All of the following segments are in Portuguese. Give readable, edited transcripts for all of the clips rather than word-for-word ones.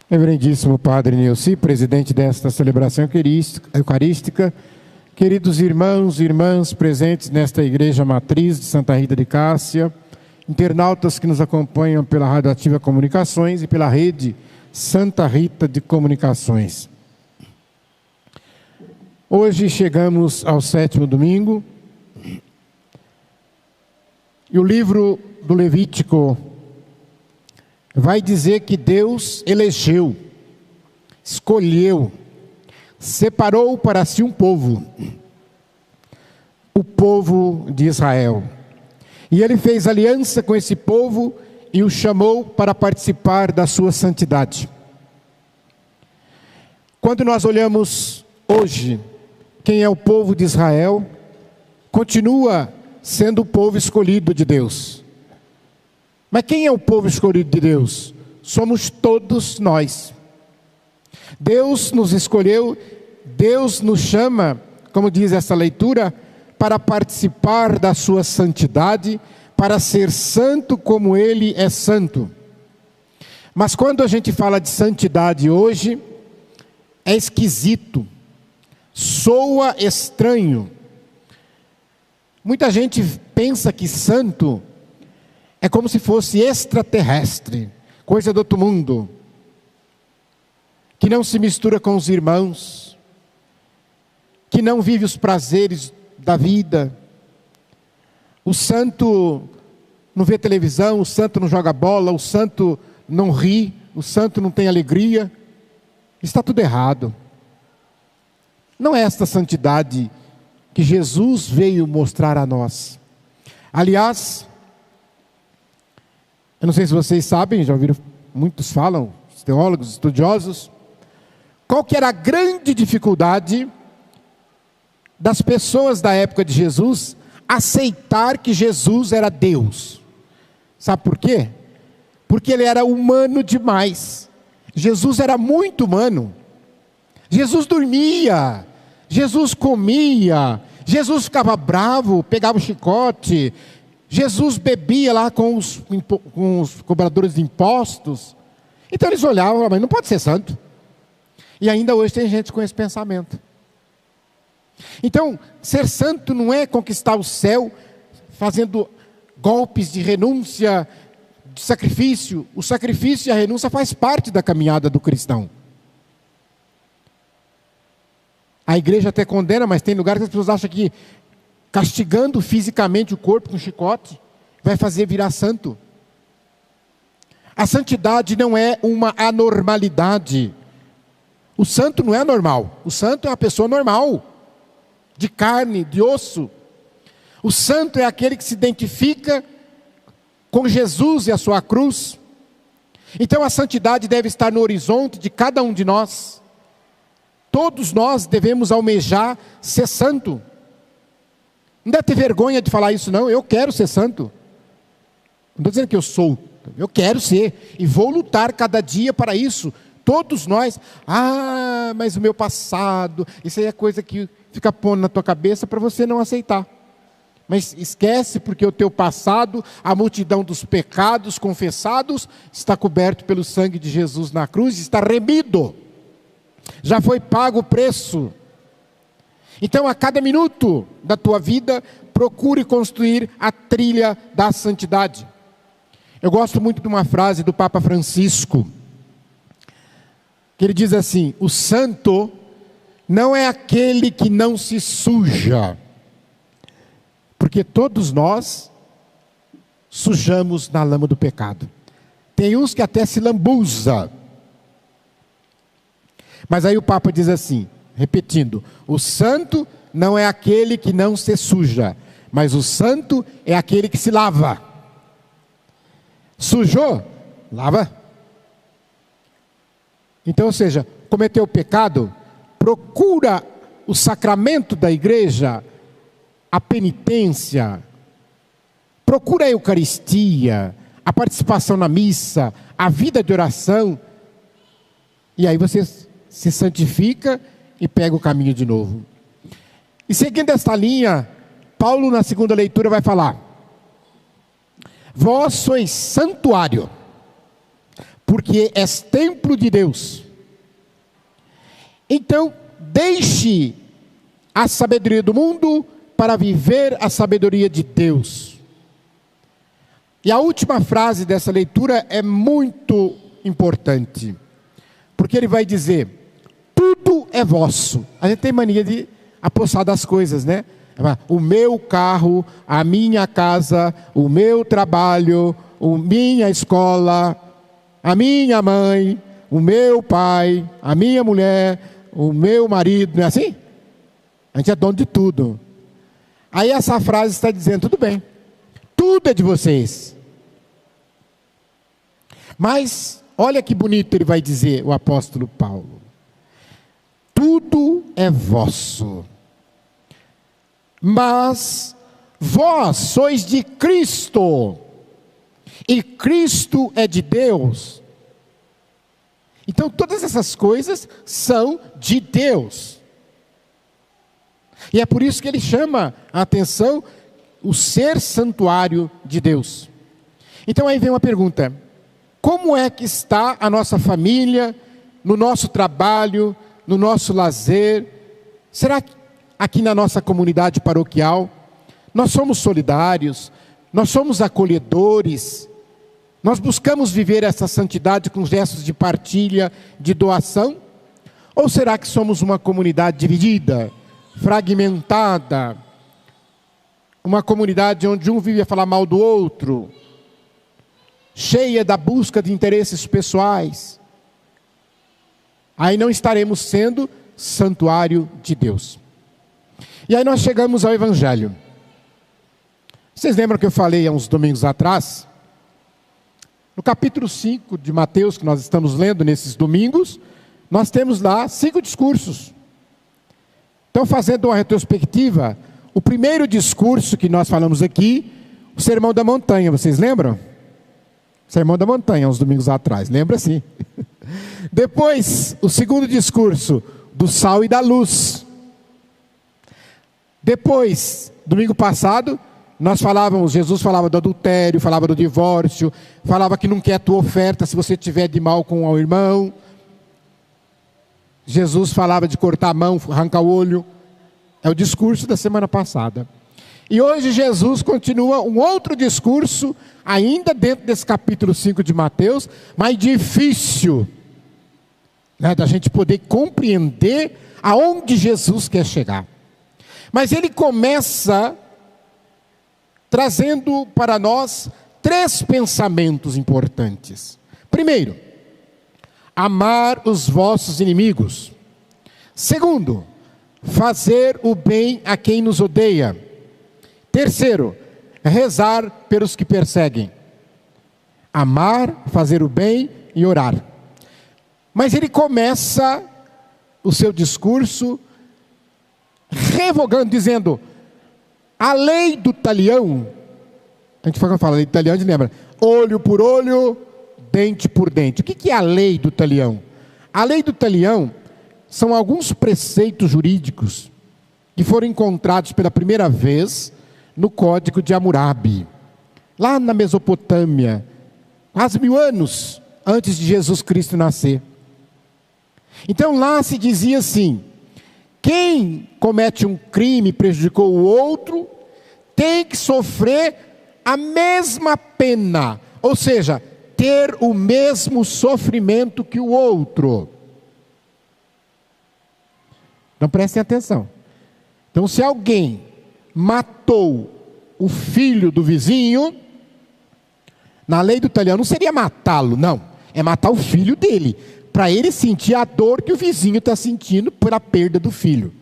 Reverendíssimo Padre Nilci, presidente desta celebração eucarística, queridos irmãos e irmãs presentes nesta Igreja Matriz de Santa Rita de Cássia, internautas que nos acompanham pela Radioativa Comunicações e pela rede Santa Rita de Comunicações. Hoje chegamos ao 7º domingo e o livro do Levítico vai dizer que Deus elegeu, escolheu, separou para si um povo, o povo de Israel. E Ele fez aliança com esse povo e o chamou para participar da sua santidade. Quando nós olhamos hoje quem é o povo de Israel, continua sendo o povo escolhido de Deus. Mas quem é o povo escolhido de Deus? Somos todos nós. Deus nos escolheu, Deus nos chama, como diz essa leitura, para participar da sua santidade, para ser santo como Ele é santo. Mas quando a gente fala de santidade hoje, é esquisito, soa estranho. Muita gente pensa que santo é como se fosse extraterrestre, coisa do outro mundo, que não se mistura com os irmãos, que não vive os prazeres da vida. O santo não vê televisão, o santo não joga bola, o santo não ri, o santo não tem alegria. Está tudo errado. Não é esta santidade que Jesus veio mostrar a nós. Aliás, eu não sei se vocês sabem, já ouviram, muitos falam, os teólogos, estudiosos, qual que era a grande dificuldade das pessoas da época de Jesus aceitar que Jesus era Deus. Sabe por quê? Porque Ele era humano demais. Jesus era muito humano. Jesus dormia, Jesus comia, Jesus ficava bravo, pegava o chicote, Jesus bebia lá com os cobradores de impostos. Então eles olhavam, mas não pode ser santo. E ainda hoje tem gente com esse pensamento. Então, ser santo não é conquistar o céu fazendo golpes de renúncia, de sacrifício. O sacrifício e a renúncia faz parte da caminhada do cristão. A igreja até condena, mas tem lugares que as pessoas acham que castigando fisicamente o corpo com chicote vai fazer virar santo. A santidade não é uma anormalidade. O santo não é anormal. O santo é uma pessoa normal, de carne, de osso. O santo é aquele que se identifica com Jesus e a sua cruz. Então a santidade deve estar no horizonte de cada um de nós. Todos nós devemos almejar ser santo. Não deve ter vergonha de falar isso, não. Eu quero ser santo. Não estou dizendo que eu sou. Eu quero ser. E vou lutar cada dia para isso. Todos nós. Ah, mas o meu passado. Isso aí é coisa que fica pondo na tua cabeça para você não aceitar. Mas esquece, porque o teu passado, a multidão dos pecados confessados, está coberto pelo sangue de Jesus na cruz, está remido. Já foi pago o preço. Então, a cada minuto da tua vida, procure construir a trilha da santidade. Eu gosto muito de uma frase do Papa Francisco, que ele diz assim: o santo não é aquele que não se suja, porque todos nós sujamos na lama do pecado. Tem uns que até se lambuza. Mas aí o Papa diz assim, repetindo: o santo não é aquele que não se suja, mas o santo é aquele que se lava. Sujou? Lava. Então, ou seja, cometeu pecado, procura o sacramento da igreja, a penitência, procura a Eucaristia, a participação na missa, a vida de oração, e aí você se santifica e pega o caminho de novo. E seguindo esta linha, Paulo na segunda leitura vai falar: vós sois santuário, porque porque és templo de Deus. Então, deixe a sabedoria do mundo para viver a sabedoria de Deus. E a última frase dessa leitura é muito importante, porque ele vai dizer: tudo é vosso. A gente tem mania de apossar das coisas, né? O meu carro, a minha casa, o meu trabalho, a minha escola, a minha mãe, o meu pai, a minha mulher, o meu marido, não é assim? A gente é dono de tudo. Aí essa frase está dizendo: tudo bem, tudo é de vocês. Mas, olha que bonito ele vai dizer, o apóstolo Paulo: tudo é vosso, mas vós sois de Cristo, e Cristo é de Deus. Então todas essas coisas são de Deus. E é por isso que ele chama a atenção o ser santuário de Deus. Então aí vem uma pergunta: como é que está a nossa família, no nosso trabalho, no nosso lazer? Será que aqui na nossa comunidade paroquial nós somos solidários, nós somos acolhedores, nós buscamos viver essa santidade com gestos de partilha, de doação? Ou será que somos uma comunidade dividida, fragmentada, uma comunidade onde um vive a falar mal do outro, cheia da busca de interesses pessoais? Aí não estaremos sendo santuário de Deus. E aí nós chegamos ao Evangelho. Vocês lembram que eu falei há uns domingos atrás? No capítulo 5 de Mateus, que nós estamos lendo nesses domingos, nós temos lá 5 discursos. Então, fazendo uma retrospectiva, o primeiro discurso que nós falamos aqui, o Sermão da Montanha, vocês lembram? Sermão da Montanha, uns domingos atrás, lembra sim. Depois, o segundo discurso, do sal e da luz. Depois, domingo passado, Jesus falava do adultério, falava do divórcio, falava que não quer a tua oferta se você tiver de mal com o irmão. Jesus falava de cortar a mão, arrancar o olho. É o discurso da semana passada. E hoje Jesus continua um outro discurso, ainda dentro desse capítulo 5 de Mateus, mas difícil, né, da gente poder compreender aonde Jesus quer chegar. Mas ele começa trazendo para nós 3 pensamentos importantes. Primeiro, amar os vossos inimigos. Segundo, fazer o bem a quem nos odeia. Terceiro, rezar pelos que perseguem. Amar, fazer o bem e orar. Mas ele começa o seu discurso revogando, dizendo: a lei do talião, a gente fala lei do talião, a gente lembra, olho por olho, dente por dente. O que é a lei do talião? A lei do talião são alguns preceitos jurídicos que foram encontrados pela primeira vez no Código de Hammurabi, lá na Mesopotâmia, quase 1000 anos antes de Jesus Cristo nascer. Então lá se dizia assim: quem comete um crime e prejudicou o outro, tem que sofrer a mesma pena, ou seja, ter o mesmo sofrimento que o outro. Então prestem atenção. Então, se alguém matou o filho do vizinho, na lei do talião não seria matá-lo, não, é matar o filho dele, para ele sentir a dor que o vizinho está sentindo pela perda do filho.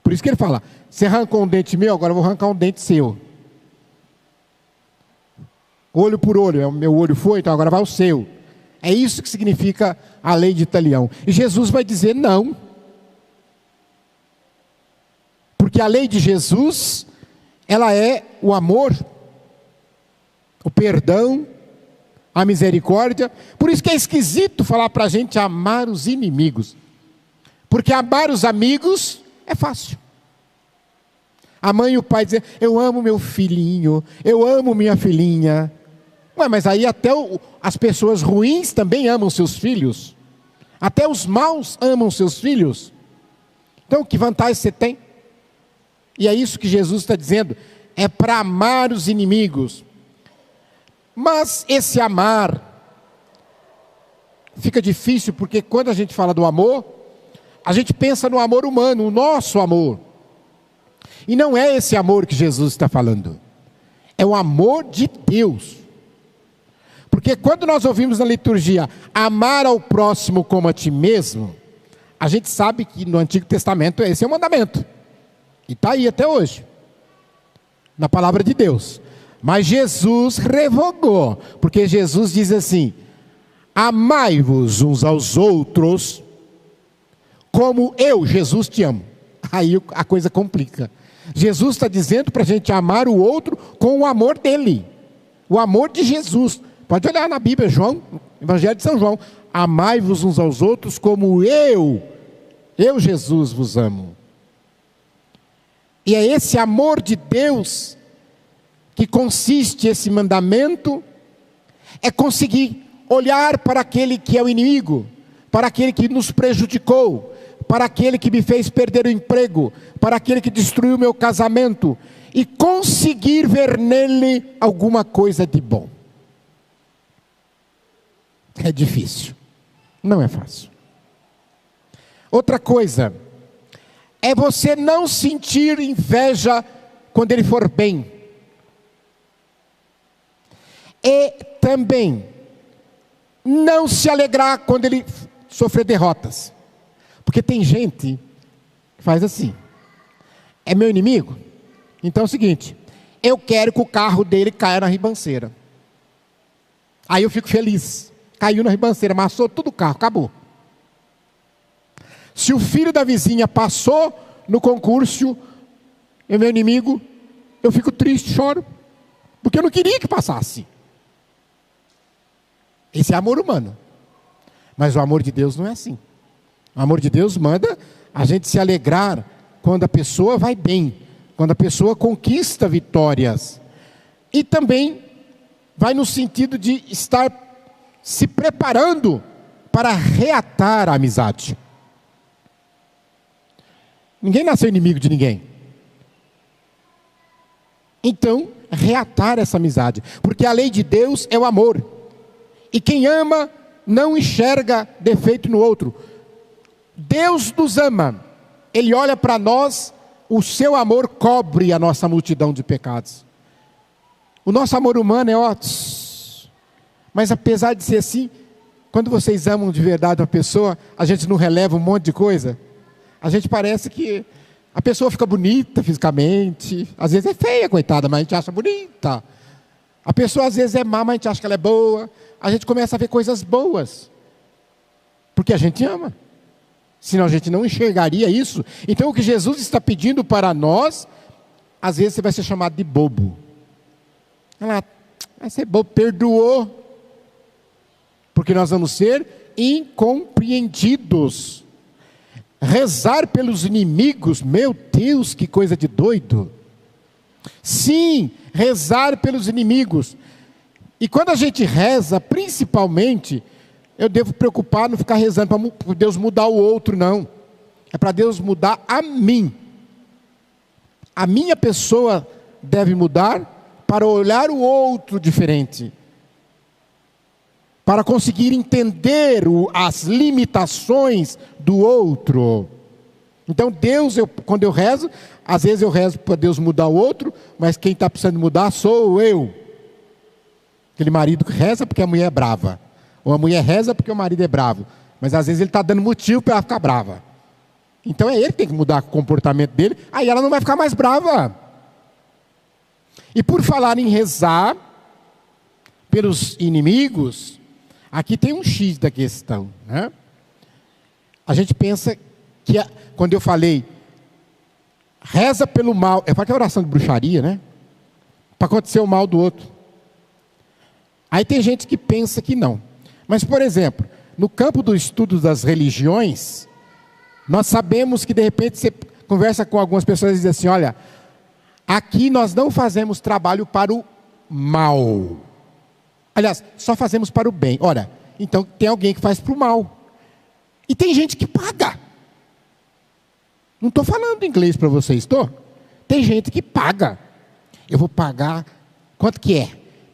Por isso que ele fala: você arrancou um dente meu, agora eu vou arrancar um dente seu. Olho por olho, o meu olho foi, então agora vai o seu. É isso que significa a lei de talião. E Jesus vai dizer não. Porque a lei de Jesus, ela é o amor, o perdão, a misericórdia. Por isso que é esquisito falar para a gente amar os inimigos. Porque amar os amigos é fácil. A mãe e o pai dizem: eu amo meu filhinho, eu amo minha filhinha. Ué, mas aí até as pessoas ruins também amam seus filhos. Até os maus amam seus filhos. Então, que vantagem você tem? E é isso que Jesus está dizendo. É para amar os inimigos. Mas esse amar fica difícil, porque quando a gente fala do amor, a gente pensa no amor humano, o nosso amor. E não é esse amor que Jesus está falando. É o amor de Deus. Porque quando nós ouvimos na liturgia, amar ao próximo como a ti mesmo, a gente sabe que no Antigo Testamento esse é o mandamento. E está aí até hoje. Na palavra de Deus. Mas Jesus revogou. Porque Jesus diz assim: amai-vos uns aos outros, como eu, Jesus, te amo. Aí a coisa complica. Jesus está dizendo para a gente amar o outro com o amor dele. O amor de Jesus. Pode olhar na Bíblia, João, Evangelho de São João. Amai-vos uns aos outros como eu, Jesus, vos amo. E é esse amor de Deus que consiste esse mandamento, é conseguir olhar para aquele que é o inimigo, para aquele que nos prejudicou, para aquele que me fez perder o emprego, para aquele que destruiu o meu casamento, e conseguir ver nele alguma coisa de bom. É difícil, não é fácil. Outra coisa, é você não sentir inveja quando ele for bem. E também não se alegrar quando ele sofrer derrotas. Porque tem gente que faz assim: é meu inimigo? Então é o seguinte, eu quero que o carro dele caia na ribanceira. Aí eu fico feliz. Caiu na ribanceira, amassou todo o carro, acabou. Se o filho da vizinha passou no concurso, é meu inimigo, eu fico triste, choro. Porque eu não queria que passasse. Esse é amor humano. Mas o amor de Deus não é assim. O amor de Deus manda a gente se alegrar quando a pessoa vai bem, quando a pessoa conquista vitórias. E também vai no sentido de estar se preparando para reatar a amizade. Ninguém nasceu inimigo de ninguém. Então, reatar essa amizade. Porque a lei de Deus é o amor. E quem ama não enxerga defeito no outro. Deus nos ama. Ele olha para nós, o seu amor cobre a nossa multidão de pecados. O nosso amor humano é mas apesar de ser assim, quando vocês amam de verdade uma pessoa, a gente não releva um monte de coisa. A gente parece que a pessoa fica bonita fisicamente. Às vezes é feia, coitada, mas a gente acha bonita. A pessoa às vezes é má, mas a gente acha que ela é boa. A gente começa a ver coisas boas. Porque a gente ama. Senão a gente não enxergaria isso. Então o que Jesus está pedindo para nós, às vezes você vai ser chamado de bobo. Ela vai ser bobo, perdoou. Porque nós vamos ser incompreendidos. Rezar pelos inimigos, meu Deus, que coisa de doido. Sim, rezar pelos inimigos. E quando a gente reza, principalmente, eu devo preocupar, não ficar rezando para Deus mudar o outro, não. É para Deus mudar a mim. A minha pessoa deve mudar para olhar o outro diferente. Para conseguir entender as limitações do outro. Então Deus, quando eu rezo, às vezes eu rezo para Deus mudar o outro, mas quem está precisando mudar sou eu. Aquele marido que reza porque a mulher é brava. Ou a mulher reza porque o marido é bravo. Mas às vezes ele está dando motivo para ela ficar brava. Então é ele que tem que mudar o comportamento dele, aí ela não vai ficar mais brava. E por falar em rezar pelos inimigos, aqui tem um X da questão, né? A gente pensa que, quando eu falei, reza pelo mal, é para oração de bruxaria, né? Para acontecer o mal do outro. Aí tem gente que pensa que não. Mas, por exemplo, no campo do estudo das religiões, nós sabemos que de repente você conversa com algumas pessoas e diz assim: olha, aqui nós não fazemos trabalho para o mal. Aliás, só fazemos para o bem. Ora, então tem alguém que faz para o mal. E tem gente que paga. Não estou falando inglês para vocês, estou? Tem gente que paga. Eu vou pagar, quanto que é?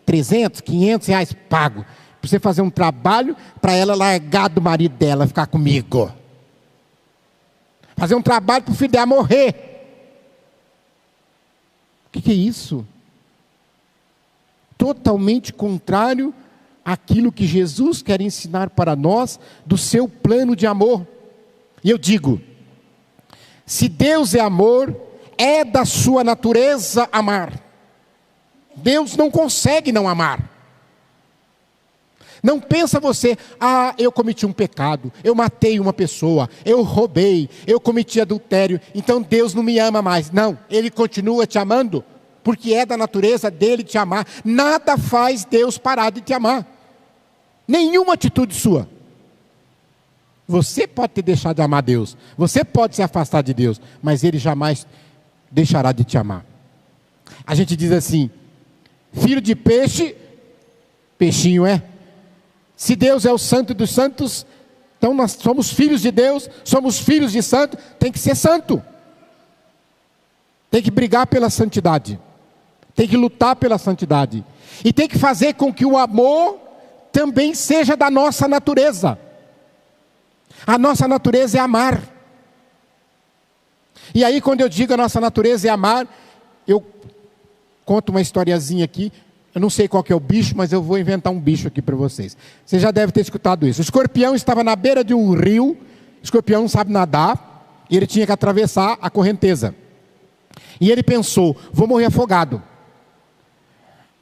300, 500 reais pago. Para você fazer um trabalho, para ela largar do marido dela, ficar comigo. Fazer um trabalho para o filho dela morrer. O que é isso? Totalmente contrário àquilo que Jesus quer ensinar para nós do seu plano de amor. E eu digo, se Deus é amor, é da sua natureza amar. Deus não consegue não amar. Não pensa você, eu cometi um pecado, eu matei uma pessoa, eu roubei, eu cometi adultério, então Deus não me ama mais. Não, Ele continua te amando, porque é da natureza dele te amar. Nada faz Deus parar de te amar. Nenhuma atitude sua. Você pode ter deixado de amar Deus, você pode se afastar de Deus, mas Ele jamais deixará de te amar. A gente diz assim, filho de peixe, peixinho é. Se Deus é o santo dos santos, então nós somos filhos de Deus, somos filhos de santo, tem que ser santo. Tem que brigar pela santidade. Tem que lutar pela santidade. E tem que fazer com que o amor também seja da nossa natureza. A nossa natureza é amar. E aí quando eu digo a nossa natureza é amar, eu conto uma historiazinha aqui. Eu não sei qual que é o bicho, mas eu vou inventar um bicho aqui para vocês. Você já deve ter escutado isso. O escorpião estava na beira de um rio. O escorpião não sabe nadar. E ele tinha que atravessar a correnteza. E ele pensou, vou morrer afogado.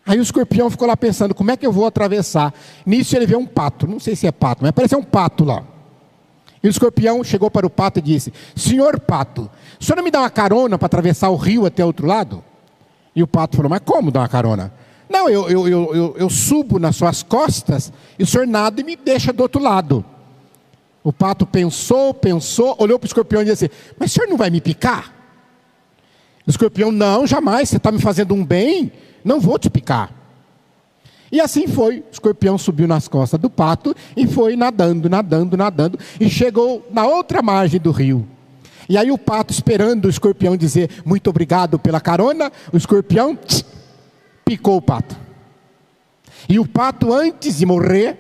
Aí o escorpião ficou lá pensando, como é que eu vou atravessar? Nisso ele vê um pato. Não sei se é pato, mas parece um pato lá. E o escorpião chegou para o pato e disse, senhor pato, o senhor não me dá uma carona para atravessar o rio até o outro lado? E o pato falou, mas como dar uma carona? Não, eu subo nas suas costas, e o senhor nada e me deixa do outro lado. O pato pensou, olhou para o escorpião e disse assim, mas o senhor não vai me picar? O escorpião, não, jamais, você está me fazendo um bem, não vou te picar. E assim foi, o escorpião subiu nas costas do pato, e foi nadando, e chegou na outra margem do rio. E aí o pato, esperando o escorpião dizer, muito obrigado pela carona, o escorpião picou o pato. E o pato, antes de morrer,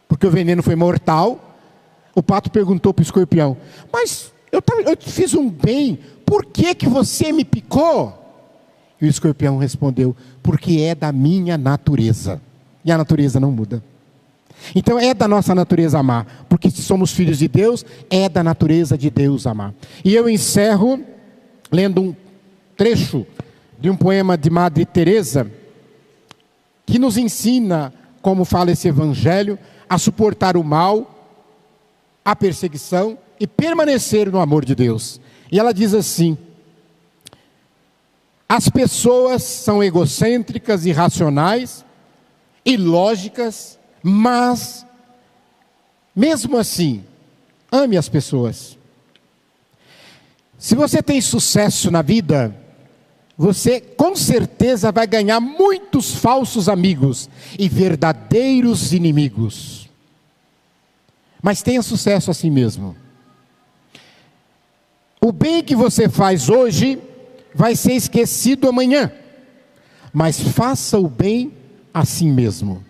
porque o veneno foi mortal, o pato perguntou para o escorpião, mas eu te fiz um bem, por que você me picou? E o escorpião respondeu, porque é da minha natureza. E a natureza não muda. Então é da nossa natureza amar, porque se somos filhos de Deus, é da natureza de Deus amar. E eu encerro lendo um trecho de um poema de Madre Teresa, que nos ensina, como fala esse evangelho, a suportar o mal, a perseguição e permanecer no amor de Deus. E ela diz assim, as pessoas são egocêntricas, irracionais, ilógicas, mas, mesmo assim, ame as pessoas. Se você tem sucesso na vida, você com certeza vai ganhar muitos falsos amigos e verdadeiros inimigos. Mas tenha sucesso assim mesmo. O bem que você faz hoje vai ser esquecido amanhã, mas faça o bem assim mesmo.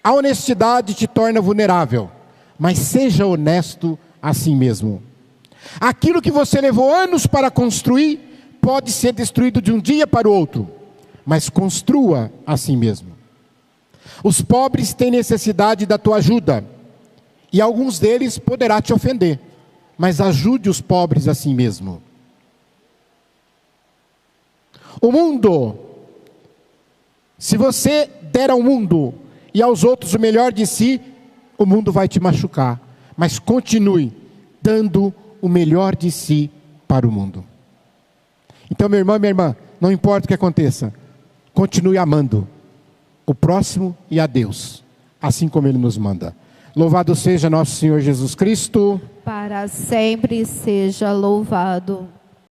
A honestidade te torna vulnerável, mas seja honesto assim mesmo. Aquilo que você levou anos para construir, pode ser destruído de um dia para o outro, mas construa assim mesmo. Os pobres têm necessidade da tua ajuda, e alguns deles poderá te ofender, mas ajude os pobres assim mesmo. O mundo, se você der ao mundo e aos outros o melhor de si, o mundo vai te machucar, mas continue dando o melhor de si para o mundo. Então, meu irmão e minha irmã, não importa o que aconteça, continue amando o próximo e a Deus, assim como Ele nos manda. Louvado seja nosso Senhor Jesus Cristo. Para sempre seja louvado.